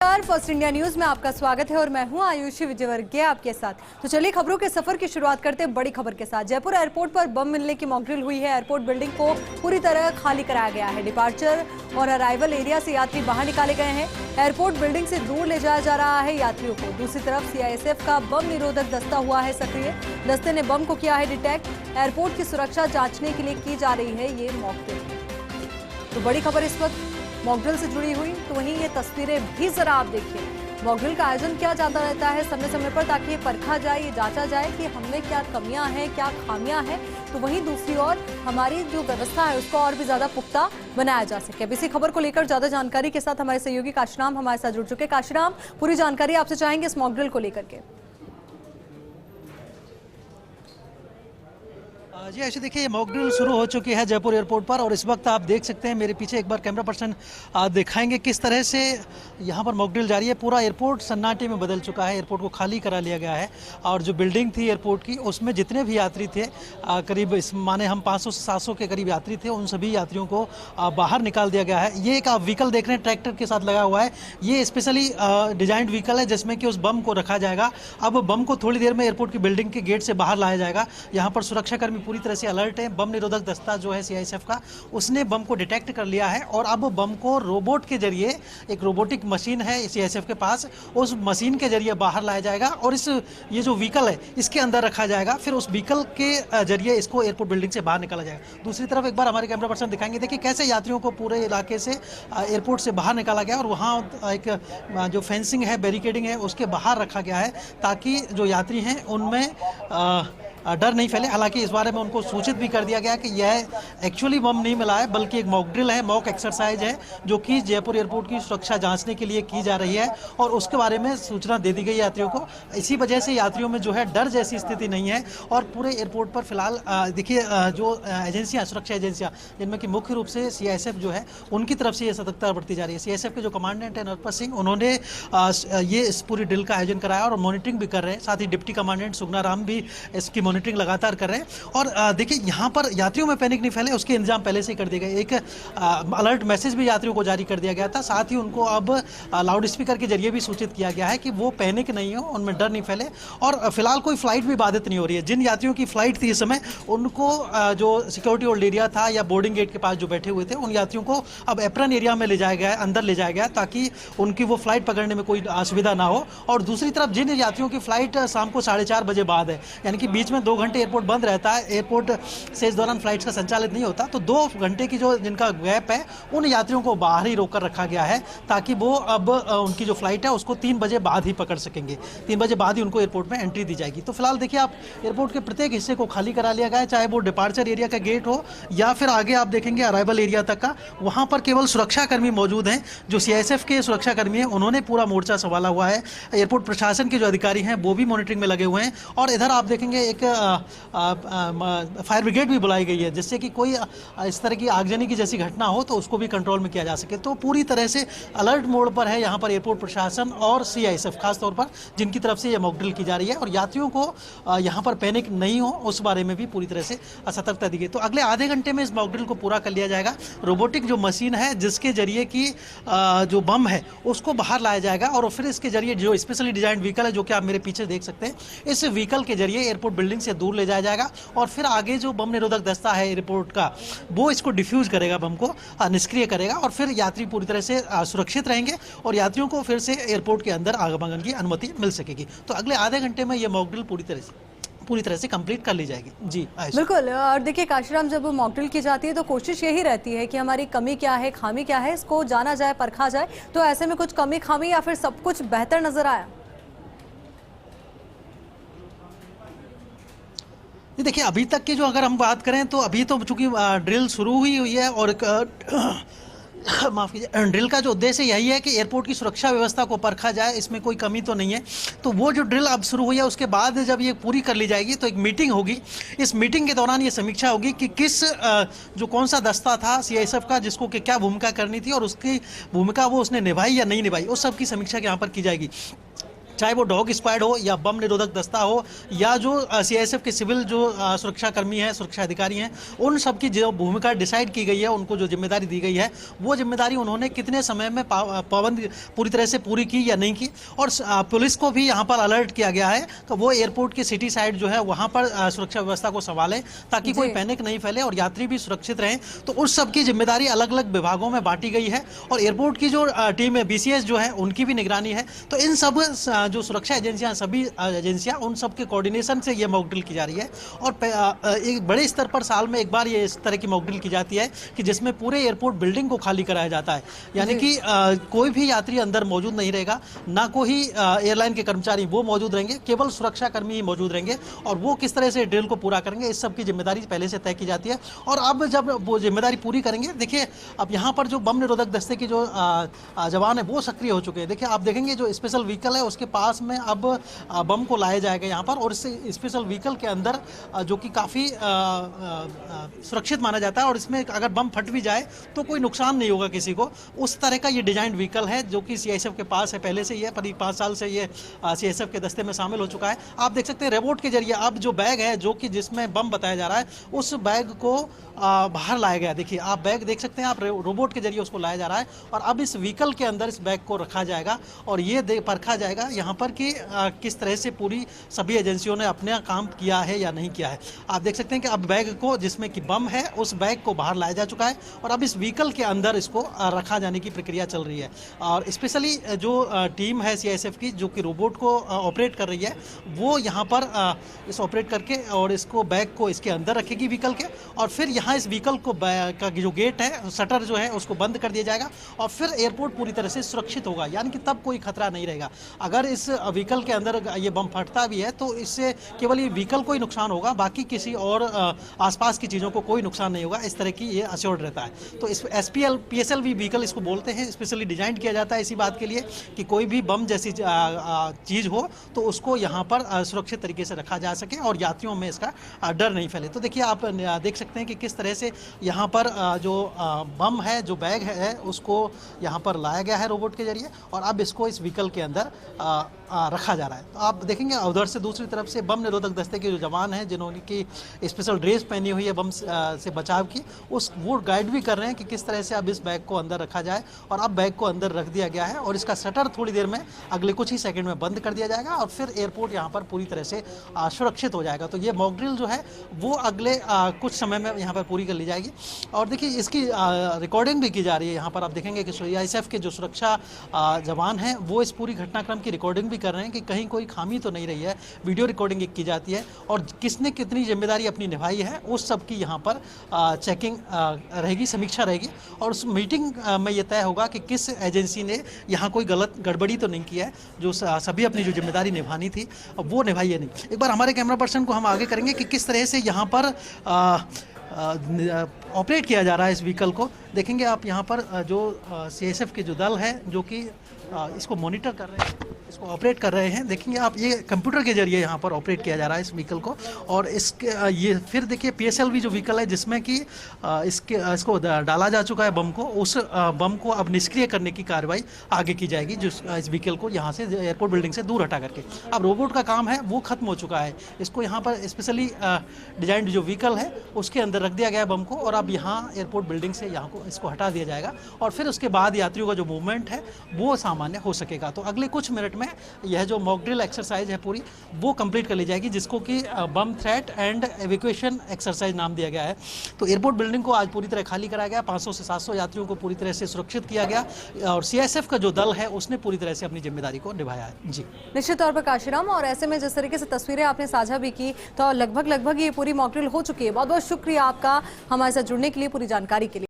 First India news में आपका स्वागत है और मैं हूं आयुषी विजयवर्गीय आपके साथ। तो चलिए खबरों के सफर की शुरुआत करते हैं बड़ी खबर के साथ। जयपुर एयरपोर्ट पर बम मिलने की मॉकड्रिल हुई है। एयरपोर्ट बिल्डिंग को पूरी तरह खाली कराया गया है। डिपार्चर और अराइवल एरिया से यात्री बाहर निकाले गए हैं। एयरपोर्ट बिल्डिंग से दूर ले जाया जा रहा है यात्रियों को। दूसरी तरफ सीआईएसएफ का बम निरोधक दस्ता हुआ है सक्रिय। दस्ते ने बम को किया है डिटेक्ट। एयरपोर्ट की सुरक्षा जांचने के लिए की जा रही है ये मॉकड्रिल। तो बड़ी खबर इस वक्त मॉकड्रिल से जुड़ी हुई, तो वहीं ये तस्वीरें भी जरा आप देखिए। मॉकड्रिल का आयोजन किया जाता रहता है समय समय पर ताकि ये परखा जाए, ये जांचा जाए कि हमने क्या कमियां हैं, क्या खामियां हैं। तो वहीं दूसरी ओर हमारी जो व्यवस्था है उसको और भी ज्यादा पुख्ता बनाया जा सके। अब इसी खबर को लेकर ज्यादा जानकारी के साथ हमारे सहयोगी काशीराम हमारे साथ जुड़ चुके। काशीराम, पूरी जानकारी आपसे चाहेंगे इस मॉकड्रिल को लेकर के। जी ऐसे देखिए, ये मॉकड्रिल शुरू हो चुकी है जयपुर एयरपोर्ट पर और इस वक्त आप देख सकते हैं मेरे पीछे एक बार कैमरा पर्सन दिखाएंगे किस तरह से यहाँ पर मॉकड्रिल जारी है। पूरा एयरपोर्ट सन्नाटे में बदल चुका है। एयरपोर्ट को खाली करा लिया गया है और जो बिल्डिंग थी एयरपोर्ट की उसमें जितने भी यात्री थे करीब इस माने हम 500 से 700 के करीब यात्री थे, उन सभी यात्रियों को बाहर निकाल दिया गया है। ये एक आप व्हीकल देख रहे हैं ट्रैक्टर के साथ लगा हुआ है। ये स्पेशली डिजाइंड व्हीकल है जिसमें कि उस बम को रखा जाएगा। अब बम को थोड़ी देर में एयरपोर्ट की बिल्डिंग के गेट से बाहर लाया जाएगा। यहाँ पर सुरक्षाकर्मी पूरी तरह से अलर्ट है। बम निरोधक दस्ता जो है सीआईएसएफ का, उसने बम को डिटेक्ट कर लिया है और अब बम को रोबोट के जरिए, एक रोबोटिक मशीन है सीआईएसएफ के पास, उस मशीन के जरिए बाहर लाया जाएगा और ये जो व्हीकल है इसके अंदर रखा जाएगा। फिर उस व्हीकल के जरिए इसको एयरपोर्ट बिल्डिंग से बाहर निकाला जाएगा। दूसरी तरफ एक बार हमारे कैमरा पर्सन दिखाएंगे, देखिए कैसे यात्रियों को पूरे इलाके से एयरपोर्ट से बाहर निकाला गया और वहाँ एक जो फेंसिंग है, बैरिकेडिंग है, उसके बाहर रखा गया है ताकि जो यात्री हैं उनमें डर नहीं फैले। हालांकि इस बारे में उनको सूचित भी कर दिया गया कि यह एक्चुअली बम नहीं मिला है बल्कि एक मॉक ड्रिल है, मॉक एक्सरसाइज है जो कि जयपुर एयरपोर्ट की सुरक्षा जांचने के लिए की जा रही है और उसके बारे में सूचना दे दी गई यात्रियों को। इसी वजह से यात्रियों में जो है डर जैसी स्थिति नहीं है और पूरे एयरपोर्ट पर फिलहाल देखिए जो एजेंसियाँ, सुरक्षा एजेंसियाँ जिनमें कि मुख्य रूप से सीआईएसएफ जो है उनकी तरफ से ये सतर्कता बरती जा रही है। सीआईएसएफ के जो कमांडेंट है नरपत सिंह, उन्होंने ये इस पूरी ड्रिल का आयोजन कराया और मॉनिटरिंग भी कर रहे हैं। साथ ही डिप्टी कमांडेंट सुगना राम भी इसकी मॉनिटरिंग लगातार कर रहे हैं। और देखिए यहाँ पर यात्रियों में पैनिक नहीं फैले, उसके इंतजाम पहले से ही कर दिए गए। एक अलर्ट मैसेज भी यात्रियों को जारी कर दिया गया था। साथ ही उनको अब लाउड स्पीकर के जरिए भी सूचित किया गया है कि वो पैनिक नहीं हो, उनमें डर नहीं फैले। और फिलहाल कोई फ्लाइट भी बाधित नहीं हो रही है। जिन यात्रियों की फ्लाइट थी इस समय, उनको जो सिक्योरिटी होल्ड एरिया था या बोर्डिंग गेट के पास जो बैठे हुए थे, उन यात्रियों को अब एप्रन एरिया में ले जाया गया है, अंदर ले जाया गया ताकि उनकी वो फ्लाइट पकड़ने में कोई असुविधा ना हो। और दूसरी तरफ जिन यात्रियों की फ्लाइट शाम को 4:30 बजे बाद है, यानी कि बीच में 2 घंटे एयरपोर्ट बंद रहता है, एयरपोर्ट से इस दौरान फ्लाइट्स का संचालित नहीं होता, तो 2 घंटे की जो जिनका गैप है उन यात्रियों को बाहर ही रोककर रखा गया है ताकि वो अब उनकी जो फ्लाइट है उसको 3 बजे बाद ही पकड़ सकेंगे। 3 बजे बाद ही उनको एयरपोर्ट में एंट्री दी जाएगी। तो फिलहाल देखिए आप एयरपोर्ट के प्रत्येक हिस्से को खाली करा लिया गया है, चाहे वो डिपार्चर एरिया का गेट हो या फिर आगे आप देखेंगे अराइवल एरिया तक का। वहाँ पर केवल सुरक्षाकर्मी मौजूद हैं, जो सीआईएसएफ के सुरक्षाकर्मी हैं, उन्होंने पूरा मोर्चा संभाला हुआ है। एयरपोर्ट प्रशासन के जो अधिकारी हैं वो भी मॉनिटरिंग में लगे हुए हैं और इधर आप देखेंगे एक फायर ब्रिगेड भी बुलाई गई है जिससे कि कोई इस तरह की आगजनी की जैसी घटना हो तो उसको भी कंट्रोल में किया जा सके। तो पूरी तरह से अलर्ट मोड पर है यहाँ पर एयरपोर्ट प्रशासन और सीआईएसएफ, खासतौर पर जिनकी तरफ से ये मॉकड्रिल की जा रही है और यात्रियों को यहाँ पर पैनिक नहीं हो उस बारे में भी पूरी तरह से सतर्कता दी गई। तो अगले आधे घंटे में इस मॉकड्रिल को पूरा कर लिया जाएगा। रोबोटिक जो मशीन है जिसके जरिए कि जो बम है उसको बाहर लाया जाएगा और फिर इसके जरिए जो स्पेशली डिजाइन व्हीकल है जो कि आप मेरे पीछे देख सकते हैं, इस व्हीकल के जरिए एयरपोर्ट बिल्डिंग से दूर ले जाया जाएगा और फिर आगे जो बम निरोधक दस्ता है एयरपोर्ट का, वो इसको डिफ्यूज करेगा, बम को निष्क्रिय करेगा और फिर यात्री पूरी तरह से सुरक्षित रहेंगे और यात्रियों को फिर से एयरपोर्ट के अंदर आगमन की अनुमति मिल सकेगी। तो अगले आधे घंटे में ये मॉकड्रिल पूरी तरह से कंप्लीट कर ली जाएगी। जी बिल्कुल। और देखिए काशीराम, जब मॉकड्रिल की जाती है तो कोशिश यही रहती है कि हमारी कमी क्या है, खामी क्या है, इसको जाना जाए, परखा जाए। तो ऐसे में कुछ कमी खामी या फिर सब कुछ बेहतर नजर आया? देखिए अभी तक की जो अगर हम बात करें तो अभी तो चूंकि ड्रिल शुरू हुई है और माफ़ कीजिए, ड्रिल का जो उद्देश्य यही है कि एयरपोर्ट की सुरक्षा व्यवस्था को परखा जाए, इसमें कोई कमी तो नहीं है। तो वो जो ड्रिल अब शुरू हुई है उसके बाद जब ये पूरी कर ली जाएगी तो एक मीटिंग होगी। इस मीटिंग के दौरान ये समीक्षा होगी कि किस जो कौन सा दस्ता था सीआईएसएफ का जिसको कि क्या भूमिका करनी थी और उसकी भूमिका वो उसने निभाई या नहीं निभाई, उस सब की समीक्षा यहाँ पर की जाएगी। चाहे वो डॉग स्क्वाड हो या बम निरोधक दस्ता हो या जो सीआईएसएफ के सिविल जो सुरक्षा कर्मी हैं, सुरक्षा अधिकारी हैं, उन सब की जो भूमिका डिसाइड की गई है, उनको जो जिम्मेदारी दी गई है, वो जिम्मेदारी उन्होंने कितने समय में पाबंदी पूरी तरह से पूरी की या नहीं की। और पुलिस को भी यहाँ पर अलर्ट किया गया है कि वो एयरपोर्ट की सिटी साइड जो है वहाँ पर सुरक्षा व्यवस्था को संभालें ताकि कोई पैनिक नहीं फैले और यात्री भी सुरक्षित रहें। तो उस सब की जिम्मेदारी अलग अलग विभागों में बांटी गई है और एयरपोर्ट की जो टीम है बीसीएस जो है उनकी भी निगरानी है। तो इन सब जो सुरक्षा एजेंसियां, सभी एजेंसियां, उन सब के कोऑर्डिनेशन से ये मॉक ड्रिल की जा रही है। और एक बड़े स्तर पर साल में एक बार ये इस तरह की मॉक ड्रिल की जाती है कि जिसमें पूरे एयरपोर्ट बिल्डिंग को खाली कराया जाता है, यानी कि कोई भी यात्री अंदर मौजूद नहीं रहेगा, ना कोई एयरलाइन के कर्मचारी वो मौजूद रहेंगे, केवल सुरक्षा कर्मी ही मौजूद रहेंगे और वो किस तरह से ड्रिल को पूरा करेंगे इस सब की जिम्मेदारी पहले से तय की जाती है। और अब जब वो जिम्मेदारी पूरी करेंगे, देखिए अब यहाँ पर जो बम निरोधक दस्ते की जो जवान है वो सक्रिय हो चुके हैं। देखिए आप देखेंगे जो स्पेशल व्हीकल है उसके पास में अब बम को लाया जाएगा यहाँ पर, और इस स्पेशल व्हीकल के अंदर जो कि काफ़ी सुरक्षित माना जाता है और इसमें अगर बम फट भी जाए तो कोई नुकसान नहीं होगा किसी को, उस तरह का ये डिजाइन व्हीकल है जो कि सीआईएसएफ के पास है पहले से ही है। 5 साल से ये सीआईएसएफ के दस्ते में शामिल हो चुका है। आप देख सकते हैं रोबोट के जरिए अब जो बैग है जो कि जिसमें बम बताया जा रहा है उस बैग को बाहर लाया गया। देखिए आप बैग देख सकते हैं, आप रोबोट के जरिए उसको लाया जा रहा है और अब इस व्हीकल के अंदर इस बैग को रखा जाएगा और ये परखा जाएगा यहाँ पर कि किस तरह से पूरी सभी एजेंसियों ने अपना काम किया है या नहीं किया है। आप देख सकते हैं कि अब बैग को जिसमें कि बम है उस बैग को बाहर लाया जा चुका है और अब इस व्हीकल के अंदर इसको रखा जाने की प्रक्रिया चल रही है। और स्पेशली जो टीम है सीआईएसएफ की जो कि रोबोट को ऑपरेट कर रही है वो यहाँ पर इस ऑपरेट करके और इसको बैग को इसके अंदर रखेगी व्हीकल के, और फिर यहाँ इस व्हीकल को का जो गेट है, शटर जो है उसको बंद कर दिया जाएगा और फिर एयरपोर्ट पूरी तरह से सुरक्षित होगा, यानी कि तब कोई खतरा नहीं रहेगा। अगर इस व्हीकल के अंदर ये बम फटता भी है तो इससे केवल ये व्हीकल को ही नुकसान होगा, बाकी किसी और आसपास की चीज़ों को कोई नुकसान नहीं होगा। इस तरह की ये अश्योर्ड रहता है। तो इस PSLV व्हीकल इसको बोलते हैं, स्पेशली डिजाइन किया जाता है इसी बात के लिए कि कोई भी बम जैसी चीज़ हो तो उसको यहाँ पर सुरक्षित तरीके से रखा जा सके और यात्रियों में इसका डर नहीं फैले। तो देखिए आप देख सकते हैं कि किस तरह से यहाँ पर जो बम है, जो बैग है उसको यहाँ पर लाया गया है रोबोट के जरिए और अब इसको इस व्हीकल के अंदर रखा जा रहा है। तो आप देखेंगे उधर से दूसरी तरफ से बम निरोधक दस्ते के जो जवान हैं जिन्होंने की स्पेशल ड्रेस पहनी हुई है बम से बचाव की, वो गाइड भी कर रहे हैं कि किस तरह से अब इस बैग को अंदर रखा जाए। और अब बैग को अंदर रख दिया गया है और इसका शटर थोड़ी देर में अगले कुछ ही सेकंड में बंद कर दिया जाएगा और फिर एयरपोर्ट यहाँ पर पूरी तरह से सुरक्षित हो जाएगा। तो ये मॉक ड्रिल जो है वो अगले कुछ समय में यहाँ पर पूरी कर ली जाएगी। और देखिए इसकी रिकॉर्डिंग भी की जा रही है। यहाँ पर आप देखेंगे कि सीआईएसएफ के जो सुरक्षा जवान हैं वो इस पूरी घटनाक्रम की रिकॉर्डिंग भी कर रहे हैं कि कहीं कोई खामी तो नहीं रही है। वीडियो रिकॉर्डिंग की जाती है और किसने कितनी जिम्मेदारी अपनी निभाई है उस सब की यहाँ पर चेकिंग रहेगी, समीक्षा रहेगी और उस मीटिंग में ये तय होगा कि किस एजेंसी ने यहाँ कोई गलत गड़बड़ी तो नहीं की है, जो सभी अपनी जो जिम्मेदारी निभानी थी वो निभाई है नहीं। एक बार हमारे कैमरा पर्सन को हम आगे करेंगे कि किस तरह से यहाँ पर ऑपरेट किया जा रहा है इस व्हीकल को। देखेंगे आप यहाँ पर जो सीआईएसएफ के जो दल है जो कि इसको मॉनिटर कर रहे हैं, इसको ऑपरेट कर रहे हैं। देखेंगे आप ये कंप्यूटर के जरिए यहाँ पर ऑपरेट किया जा रहा है इस व्हीकल को। और इसके ये फिर देखिए PSLV जो व्हीकल है जिसमें कि इसको डाला जा चुका है बम को, उस बम को अब निष्क्रिय करने की कार्रवाई आगे की जाएगी जो इस व्हीकल को यहाँ से एयरपोर्ट बिल्डिंग से दूर हटा करके। अब रोबोट का काम है वो खत्म हो चुका है, इसको यहाँ पर स्पेशली डिजाइंड जो व्हीकल है उसके अंदर रख दिया गया है बम को और अब यहाँ एयरपोर्ट बिल्डिंग से यहाँ को इसको हटा दिया जाएगा और फिर उसके बाद यात्रियों का जो मूवमेंट है वो सामान्य हो सकेगा। तो अगले कुछ मिनट में यह जो मॉक ड्रिल एक्सरसाइज है पूरी वो कंप्लीट कर ली जाएगी, जिसको कि बम थ्रेट एंड एवेक्यूएशन एक्सरसाइज नाम दिया गया है। तो एयरपोर्ट बिल्डिंग को आज पूरी तरह खाली कराया गया, 500 से 700 यात्रियों को पूरी तरह से सुरक्षित किया गया और सीआईएसएफ का जो दल है उसने पूरी तरह से अपनी जिम्मेदारी को निभाया है। जी निश्चित तौर पर काशीराम, और ऐसे में जिस तरीके से तस्वीरें आपने साझा भी की तो लगभग ये पूरी मॉक ड्रिल हो चुकी है। बहुत बहुत शुक्रिया आपका हमारे साथ जुड़ने के लिए, पूरी जानकारी के लिए।